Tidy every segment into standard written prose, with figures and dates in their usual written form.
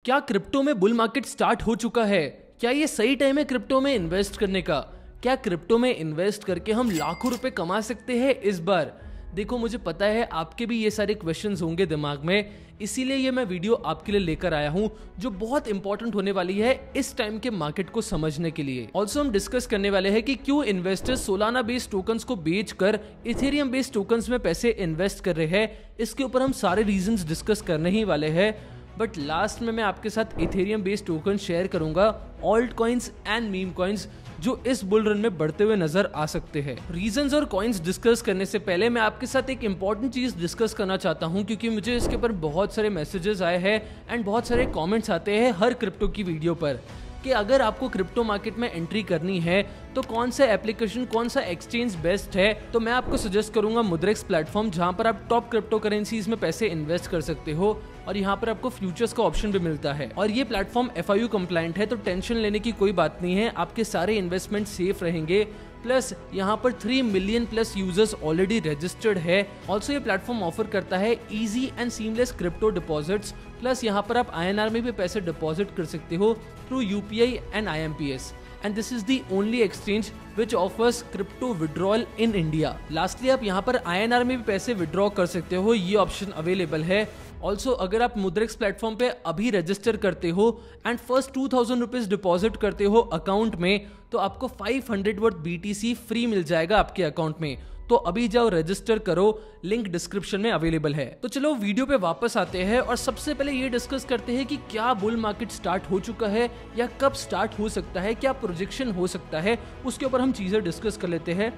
क्या क्रिप्टो में bull market start हो चुका है? क्या ये सही टाइम है क्रिप्टो में इन्वेस्ट करने का? क्या क्रिप्टो में इन्वेस्ट करके हम लाखों रुपए कमा सकते हैं इस बार? देखो, मुझे पता है आपके भी ये सारे क्वेश्चंस होंगे दिमाग में, इसीलिए ये मैं वीडियो आपके लिए लेकर आया हूँ जो बहुत इंपॉर्टेंट होने वाली है इस टाइम के मार्केट को समझने के लिए। ऑल्सो हम डिस्कस करने वाले हैं कि क्यों इन्वेस्टर्स सोलाना बेस्ड टोकन्स को बेचकर इथेरियम बेस्ड टोकन्स में पैसे इन्वेस्ट कर रहे हैं। इसके ऊपर हम सारे रीजंस डिस्कस करने ही वाले हैं, बट लास्ट में मैं आपके साथ इथेरियम बेस्ड टोकन शेयर करूंगा, alt coins and meme coins जो इस बुल रन में बढ़ते हुए नजर आ सकते हैं। रीजंस और कॉइन्स डिस्कस करने से पहले मैं आपके साथ एक इंपॉर्टेंट चीज डिस्कस करना चाहता हूं, क्योंकि मुझे इसके ऊपर बहुत सारे मैसेजेस आए हैं एंड बहुत सारे कमेंट्स आते हैं हर क्रिप्टो की वीडियो पर कि अगर आपको क्रिप्टो मार्केट में एंट्री करनी है तो कौन सा एप्लीकेशन, कौन सा एक्सचेंज बेस्ट है। तो मैं आपको सजेस्ट करूंगा मुद्रेक्स प्लेटफॉर्म, जहां पर आप टॉप क्रिप्टो करेंसीज में पैसे इन्वेस्ट कर सकते हो और यहाँ पर आपको फ्यूचर्स का ऑप्शन भी मिलता है। और ये प्लेटफॉर्म FIU कंप्लायंट है, तो टेंशन लेने की कोई बात नहीं है, आपके सारे इन्वेस्टमेंट सेफ रहेंगे। प्लस यहाँ पर 3 million plus users already registered है। ऑल्सो ये प्लेटफॉर्म ऑफर करता है easy and seamless crypto deposits. Plus यहाँ पर आप INR में भी पैसे डिपॉजिट कर सकते हो through UPI and IMPS। And this is the only exchange which offers crypto withdrawal in India. Lastly, आप यहाँ पर INR में भी पैसे विड्रॉ कर सकते हो, ये ऑप्शन अवेलेबल है। ऑल्सो अगर आप मुद्रेक्स प्लेटफॉर्म पे अभी रजिस्टर करते हो एंड फर्स्ट 2000 रुपीज डिपॉजिट करते हो अकाउंट में, तो आपको 500 वर्थ BTC फ्री मिल जाएगा आपके अकाउंट में। तो अभी जाओ रजिस्टर करो, लिंक डिस्क्रिप्शन में अवेलेबल है। तो चलो वीडियो पे वापस आते हैं और सबसे पहले ये डिस्कस करते हैं कि क्या बुल मार्केट स्टार्ट हो चुका है या कब स्टार्ट हो सकता है, क्या प्रोजेक्शन हो सकता है, उसके ऊपर हम चीजें डिस्कस कर लेते हैं।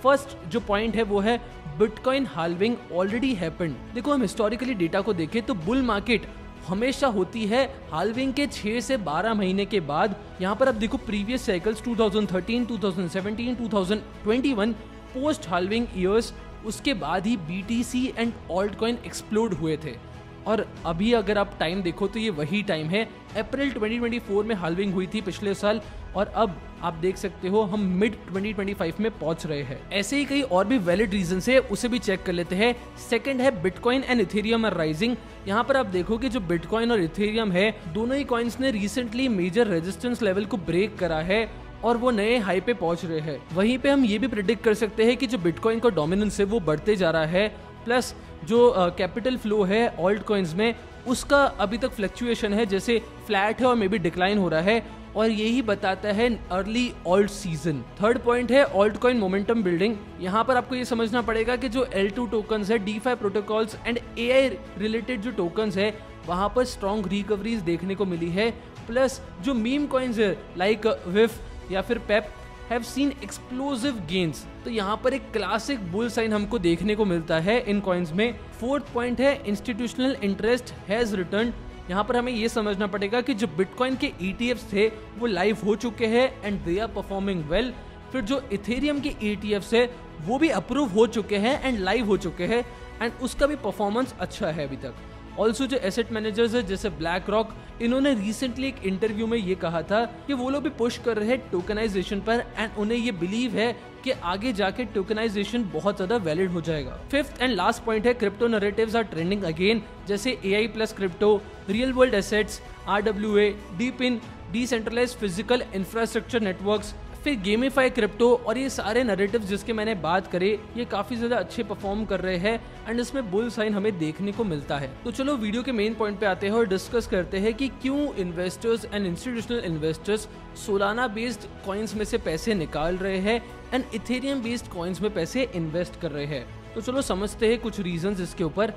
फर्स्ट जो पॉइंट है वो है बिटकॉइन हाल्विंग ऑलरेडी हैपेंड। देखो, हम हिस्टोरिकली डेटा को देखें तो बुल मार्केट हमेशा होती है हाल्विंग के 6 से 12 महीने के बाद। यहाँ पर आप देखो previous cycles 2013, 2017, 2021 post halving years, उसके बाद ही BTC and alt coin explode हुए थे। और अभी अगर आप टाइम देखो तो ये वही टाइम है, अप्रैल 2024 में हाल्विंग हुई थी पिछले साल, और अब आप देख सकते हो हम मिड 2025 में पहुंच रहे हैं। ऐसे ही कई और भी वैलिड रीजन है, उसे भी चेक कर लेते हैं। सेकंड है Bitcoin and Ethereum are rising. यहाँ पर आप देखो कि जो बिटकॉइन और इथेरियम है, दोनों ही कॉइन्स ने रिसेंटली मेजर रेजिस्टेंस लेवल को ब्रेक करा है और वो नए हाई पे पहुंच रहे हैं। वहीं पे हम ये भी प्रेडिक्ट कर सकते हैं कि जो बिटकॉइन का डोमिनेंस है वो बढ़ते जा रहा है, प्लस जो कैपिटल फ्लो है ऑल्ट कॉइन्स में उसका अभी तक फ्लक्चुएशन है, जैसे फ्लैट है और मे बी डिक्लाइन हो रहा है, और यही बताता है early alt season. Third point है ऑल्ट कॉइन मोमेंटम बिल्डिंग। यहाँ पर आपको ये समझना पड़ेगा कि जो L2 टोकन्स है, DeFi protocols and AI related जो टोकन्स है, वहां पर स्ट्रॉन्ग रिकवरीज देखने को मिली है। प्लस जो मीम कॉइन्स है लाइक विफ या फिर पेप हैव सीन एक्सप्लोसिव गेन्स। तो यहाँ पर एक क्लासिक बुल साइन हमको देखने को मिलता है इन कॉइन्स में। फोर्थ पॉइंट है इंस्टीट्यूशनल इंटरेस्ट हैज रिटर्न। यहाँ पर हमें ये समझना पड़ेगा कि जो बिटकॉइन के ETFs थे वो लाइव हो चुके हैं and they are performing well. फिर जो इथेरियम के ETFs है वो भी अप्रूव हो चुके हैं एंड लाइव हो चुके हैं एंड उसका भी परफॉर्मेंस अच्छा है अभी तक। ऑल्सो जो एसेट मैनेजर्स है जैसे ब्लैक रॉक, इन्होंने रिसेंटली एक इंटरव्यू में ये कहा था कि वो लोग भी पुश कर रहे हैं टोकनाइजेशन पर एंड उन्हें ये बिलीव है कि आगे जाके टोकनाइजेशन बहुत ज्यादा वैलिड हो जाएगा। फिफ्थ एंड लास्ट पॉइंट है crypto narratives are trending again, जैसे AI plus crypto, real world assets, RWA, DePIN decentralised physical infrastructure networks, फिर गेमिफाई क्रिप्टो, और ये सारे नैरेटिव्स जिसके मैंने बात करे ये काफी ज्यादा अच्छे परफॉर्म कर रहे हैं एंड इसमें बुल साइन हमें देखने को मिलता है। तो चलो वीडियो के मेन पॉइंट पे आते हैं और डिस्कस करते हैं कि क्यों investors and institutional investors Solana based coins में से पैसे निकाल रहे हैं एंड इथेरियम बेस्ड कॉइन्स में पैसे इन्वेस्ट कर रहे हैं। तो चलो समझते हैं कुछ रीजंस इसके ऊपर।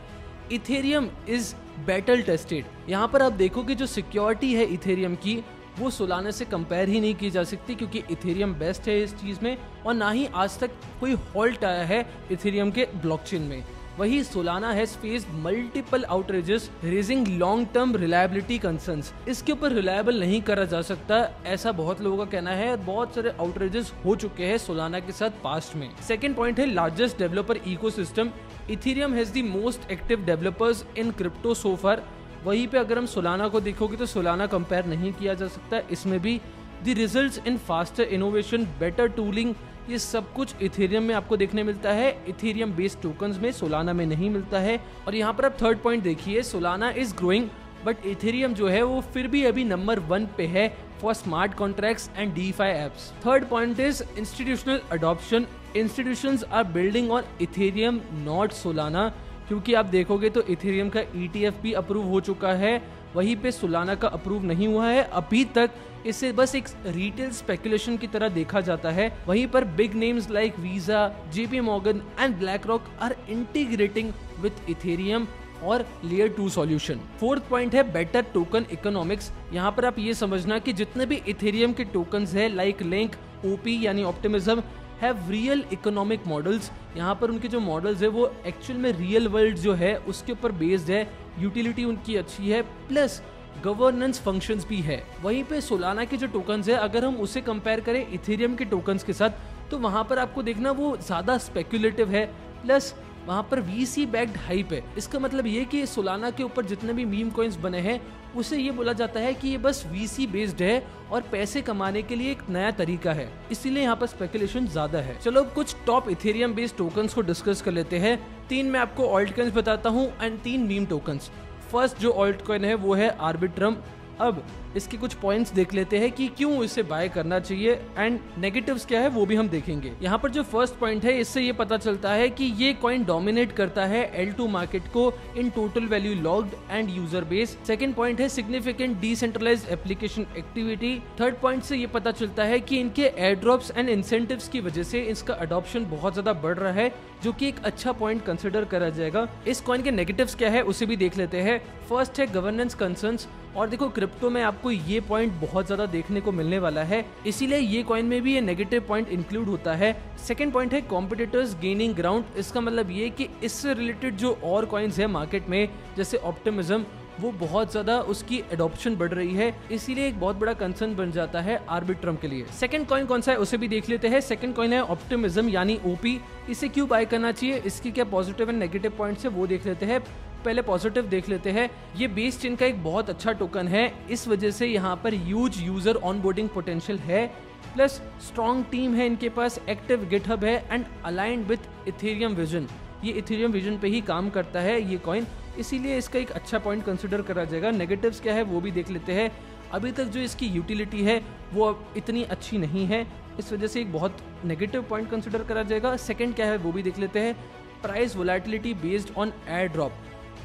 Ethereum is battle tested. यहाँ पर आप देखो कि जो सिक्योरिटी है इथेरियम की वो सोलाना से कंपेयर ही नहीं की जा सकती, क्योंकि इथेरियम बेस्ट है इस चीज में और ना ही आज तक कोई हॉल्ट आया है इथेरियम के ब्लॉकचेन में। वही Solana has faced multiple outrageous raising long term reliability concerns. इसके ऊपर रिलायबल नहीं करा जा सकता, ऐसा बहुत लोगों का कहना है और बहुत सारे आउटरेजेस हो चुके हैं सोलाना के साथ पास्ट में। सेकंड पॉइंट है largest developer ecosystem. Ethereum has the most active developers in crypto so far. वहीं पे अगर हम सोलाना को देखोगे तो सोलाना कंपेयर नहीं किया जा सकता, इसमें भी the results in faster innovation, better tooling, ये सब कुछ इथेरियम में आपको देखने मिलता है, इथेरियम बेस्ड टोकन्स में, सोलाना में नहीं मिलता है। और यहाँ पर आप थर्ड पॉइंट देखिए, Solana is growing but Ethereum जो है वो फिर भी अभी नंबर 1 पे है for smart contracts and DeFi apps. Third point is institutional adoption. Institutions are building on Ethereum not Solana, क्योंकि आप देखोगे तो इथेरियम का ETF भी अप्रूव हो चुका है, वहीं पे सोलाना का अप्रूव नहीं हुआ है अभी तक। इसे बस एक रिटेल स्पेकुलेशन की तरह देखा जाता है। वहीं पर big names like Visa, JP Morgan and BlackRock are integrating with Ethereum और लेयर 2 सॉल्यूशन। फोर्थ पॉइंट है बेटर टोकन इकोनॉमिक्स। यहाँ पर आप ये समझना कि जितने भी इथेरियम के टोकन्स है लाइक लिंक, OP यानी optimism, have real economic models. यहाँ पर उनके जो मॉडल्स है वो एक्चुअल में रियल वर्ल्ड जो है उसके ऊपर बेस्ड है, यूटिलिटी उनकी अच्छी है, प्लस गवर्नेंस फंक्शंस भी है। वहीं पे सोलाना के जो टोकन्स है अगर हम उसे कंपेयर करें इथेरियम के टोकन्स के साथ, तो वहाँ पर आपको देखना वो ज़्यादा स्पेक्युलेटिव है, प्लस वहाँ पर VC बैक्ड हाइप है। इसका मतलब ये कि सोलाना के ऊपर जितने भी मीम कॉइन्स बने हैं उसे ये बोला जाता है कि ये बस VC बेस्ड है और पैसे कमाने के लिए एक नया तरीका है, इसीलिए यहाँ पर स्पेकुलेशन ज्यादा है। चलो अब कुछ टॉप इथेरियम बेस्ड टोकन्स को डिस्कस कर लेते हैं। 3 मैं आपको ऑल्ट कॉइन्स बताता हूँ एंड 3 मीम टोकन्स। फर्स्ट जो ऑल्ट कॉइन है वो है आर्बिट्रम। अब इसके कुछ पॉइंट्स देख लेते हैं कि क्यों इसे बाय करना चाहिए एंड नेगेटिव्स क्या है वो भी हम देखेंगे। यहाँ पर जो फर्स्ट पॉइंट है इससे ये पता चलता है कि ये कॉइन डोमिनेट करता है L2 मार्केट को in total value locked and user base. Second point है significant decentralized application activity. Third point से ये पता चलता है कि इनके एयर ड्रॉप्स एंड इंसेंटिव्स की वजह से इसका अडॉप्शन बहुत ज्यादा बढ़ रहा है, जो कि एक अच्छा पॉइंट कंसिडर करा जाएगा। इस कॉइन के नेगेटिव्स क्या है उसे भी देख लेते हैं। फर्स्ट है गवर्नेंस कंसर्न्स, और देखो क्रिप्टो में आपको ये पॉइंट बहुत ज्यादा देखने को मिलने वाला है, इसीलिए ये कॉइन में भी ये नेगेटिव पॉइंट इंक्लूड होता है। सेकंड पॉइंट है कॉम्पिटिटर्स गेनिंग ग्राउंड। इसका मतलब ये कि इससे रिलेटेड जो और कॉइन्स है मार्केट में जैसे ऑप्टिमिज्म, वो बहुत ज्यादा उसकी एडॉप्शन बढ़ रही है, इसीलिए एक बहुत बड़ा कंसर्न बन जाता है आर्बिट्रम के लिए। सेकंड कॉइन कौन सा है उसे भी देख लेते हैं। सेकंड कॉइन है ऑप्टिमिज्म यानी OP। इसे क्यों बाय करना चाहिए, इसकी क्या पॉजिटिव एंड नेगेटिव पॉइंट्स है वो देख लेते हैं। पहले पॉजिटिव देख लेते हैं। ये बेस चेन का एक बहुत अच्छा टोकन है, इस वजह से यहाँ पर ह्यूज यूजर ऑनबोर्डिंग पोटेंशियल है, प्लस स्ट्रॉन्ग टीम है इनके पास, एक्टिव गिटहब है and aligned with Ethereum vision. ये इथेरियम विजन पे ही काम करता है ये कॉइन, इसीलिए इसका एक अच्छा पॉइंट कंसिडर करा जाएगा। नेगेटिव्स क्या है वो भी देख लेते हैं। अभी तक जो इसकी यूटिलिटी है वो अब इतनी अच्छी नहीं है, इस वजह से एक बहुत नेगेटिव पॉइंट कंसिडर करा जाएगा। सेकंड क्या है वो भी देख लेते हैं। Price volatility based on air drop.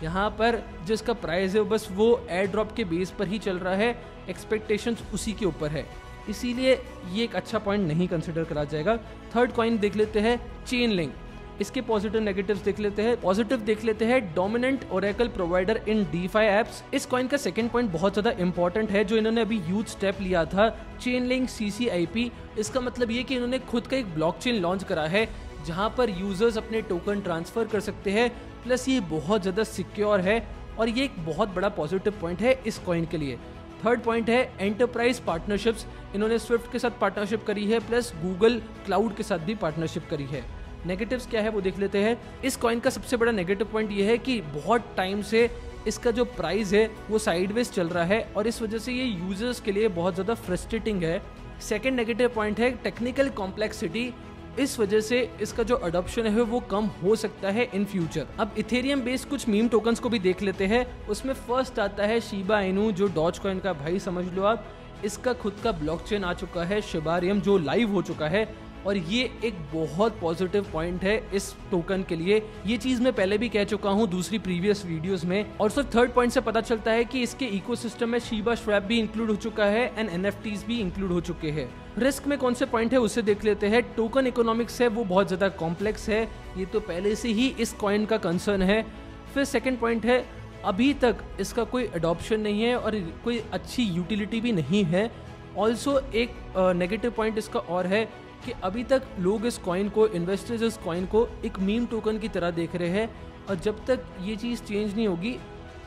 यहाँ पर जिसका प्राइस है बस वो एयर ड्रॉप के बेस पर ही चल रहा है, एक्सपेक्टेशंस उसी के ऊपर है, इसीलिए ये एक अच्छा पॉइंट नहीं कंसिडर करा जाएगा। थर्ड कॉइन देख लेते हैं चेन लिंक। इसके पॉजिटिव नेगेटिव्स देख लेते हैं। पॉजिटिव देख लेते हैं dominant Oracle provider in DeFi apps. इस कॉइन का सेकंड पॉइंट बहुत ज्यादा इंपॉर्टेंट है जो इन्होंने अभी ह्यूज स्टेप लिया था, चेन लिंक CCIP। इसका मतलब ये कि इन्होंने खुद का एक ब्लॉकचेन लॉन्च करा है जहां पर यूजर्स अपने टोकन ट्रांसफर कर सकते हैं, प्लस ये बहुत ज़्यादा सिक्योर है और ये एक बहुत बड़ा पॉजिटिव पॉइंट है इस कॉइन के लिए। थर्ड पॉइंट है एंटरप्राइज पार्टनरशिप्स। इन्होंने स्विफ्ट के साथ पार्टनरशिप करी है, प्लस गूगल क्लाउड के साथ भी पार्टनरशिप करी है। नेगेटिव्स क्या है वो देख लेते हैं। इस कॉइन का सबसे बड़ा नेगेटिव पॉइंट ये है कि बहुत टाइम से इसका जो प्राइस है वो साइडवेज चल रहा है और इस वजह से ये यूजर्स के लिए बहुत ज़्यादा फ्रस्ट्रेटिंग है। सेकेंड नेगेटिव पॉइंट है टेक्निकल कॉम्प्लेक्सिटी। इस वजह से इसका जो अडॉप्शन है वो कम हो सकता है इन फ्यूचर। अब इथेरियम बेस्ड कुछ मीम टोकन्स को भी देख लेते हैं। उसमें फर्स्ट आता है शिबा इनू, जो डॉज कॉइन का भाई समझ लो आप। इसका खुद का ब्लॉकचेन आ चुका है शिबारियम, जो लाइव हो चुका है और ये एक बहुत पॉजिटिव पॉइंट है इस टोकन के लिए। ये चीज मैं पहले भी कह चुका हूँ दूसरी प्रीवियस वीडियोस में। और सर थर्ड पॉइंट से पता चलता है कि इसके इकोसिस्टम में शीबा स्वैप भी इंक्लूड हो चुका है एंड NFTs भी इंक्लूड हो चुके हैं। रिस्क में कौन से पॉइंट है उसे देख लेते हैं। टोकन इकोनॉमिक्स है वो बहुत ज्यादा कॉम्प्लेक्स है, ये तो पहले से ही इस कॉइन का कंसर्न है। फिर सेकेंड पॉइंट है अभी तक इसका कोई अडॉप्शन नहीं है और कोई अच्छी यूटिलिटी भी नहीं है। ऑल्सो एक नेगेटिव पॉइंट इसका और है कि अभी तक लोग इस कॉइन को, इन्वेस्टर्स इस कॉइन को एक मीम टोकन की तरह देख रहे हैं और जब तक ये चीज़ चेंज नहीं होगी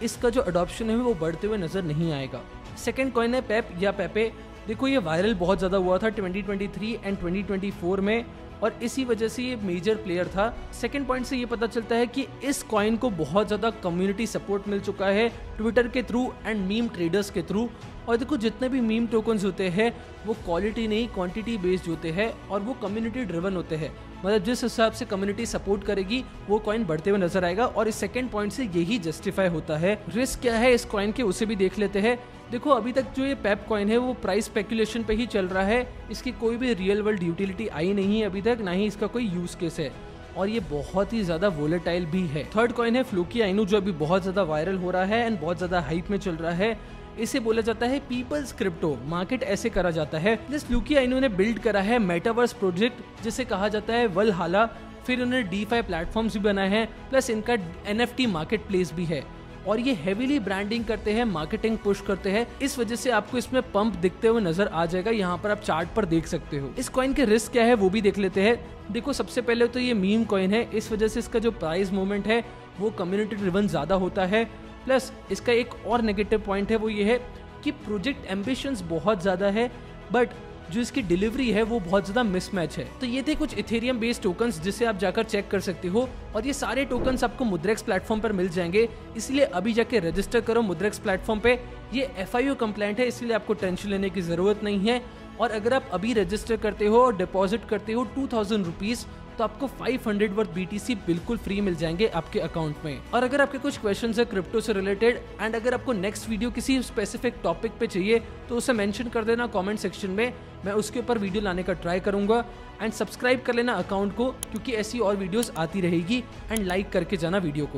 इसका जो अडॉप्शन है वो बढ़ते हुए नज़र नहीं आएगा। सेकेंड कॉइन है पेप या पेपे। देखो ये वायरल बहुत ज़्यादा हुआ था 2023 एंड 2024 में और इसी वजह से ये मेजर प्लेयर था। सेकंड पॉइंट से ये पता चलता है कि इस कॉइन को बहुत ज़्यादा कम्युनिटी सपोर्ट मिल चुका है ट्विटर के थ्रू एंड मीम ट्रेडर्स के थ्रू। और देखो जितने भी मीम टोकन्स होते हैं वो क्वालिटी नहीं क्वांटिटी बेस्ड होते हैं और वो कम्युनिटी ड्रिवन होते हैं। मतलब जिस हिसाब से कम्युनिटी सपोर्ट करेगी वो कॉइन बढ़ते हुए नजर आएगा, और इस सेकंड पॉइंट से यही जस्टिफाई होता है। रिस्क क्या है इस कॉइन के उसे भी देख लेते हैं। देखो अभी तक जो ये पेप कॉइन है वो प्राइस स्पेकुलेशन पे ही चल रहा है, इसकी कोई भी रियल वर्ल्ड यूटिलिटी आई नहीं है अभी तक, ना ही इसका कोई यूज केस है, और ये बहुत ही ज्यादा वोलेटाइल भी है। थर्ड कॉइन है फ्लूकी आइनू, जो अभी बहुत ज्यादा वायरल हो रहा है एंड बहुत ज्यादा हाइप में चल रहा है। इसे बोला जाता है पीपल्स क्रिप्टो, मार्केट ऐसे करा जाता है। जिस फ्लूकी आइनू ने बिल्ड करा है मेटावर्स प्रोजेक्ट जिसे कहा जाता है वलहाला, फिर उन्होंने DeFi प्लेटफॉर्म्स भी बनाए हैं, प्लस इनका NFT मार्केट प्लेस भी है, और ये हेवीली ब्रांडिंग करते हैं, मार्केटिंग पुश करते हैं, इस वजह से आपको इसमें पंप दिखते हुए नजर आ जाएगा। यहाँ पर आप चार्ट पर देख सकते हो। इस कॉइन के रिस्क क्या है वो भी देख लेते हैं। देखो सबसे पहले तो ये मीम कॉइन है, इस वजह से इसका जो प्राइस मूवमेंट है वो कम्युनिटी ड्रिवन ज्यादा होता है। प्लस इसका एक और नेगेटिव पॉइंट है वो ये है कि प्रोजेक्ट एम्बिशंस बहुत ज्यादा है, बट जो इसकी डिलीवरी है वो बहुत ज्यादा मिसमैच है। तो ये थे कुछ इथेरियम बेस्ड टोकन्स जिसे आप जाकर चेक कर सकते हो, और ये सारे टोकन्स आपको मुद्रेक्स प्लेटफॉर्म पर मिल जाएंगे, इसलिए अभी जाके रजिस्टर करो मुद्रेक्स प्लेटफॉर्म पे। ये FIO कंप्लाइंट है, इसलिए आपको टेंशन लेने की जरूरत नहीं है। और अगर आप अभी रजिस्टर करते हो और डिपॉजिट करते हो 2000 रुपीज, तो आपको 500 वर्थ BTC बिल्कुल फ्री मिल जाएंगे आपके अकाउंट में। और अगर आपके कुछ क्वेश्चंस है क्रिप्टो से रिलेटेड, एंड अगर आपको नेक्स्ट वीडियो किसी स्पेसिफिक टॉपिक पे चाहिए तो उसे मेंशन कर देना कमेंट सेक्शन में, मैं उसके ऊपर वीडियो लाने का ट्राई करूंगा। एंड सब्सक्राइब कर लेना अकाउंट को, क्योंकि ऐसी और वीडियोस आती रहेगी, एंड लाइक करके जाना वीडियो को।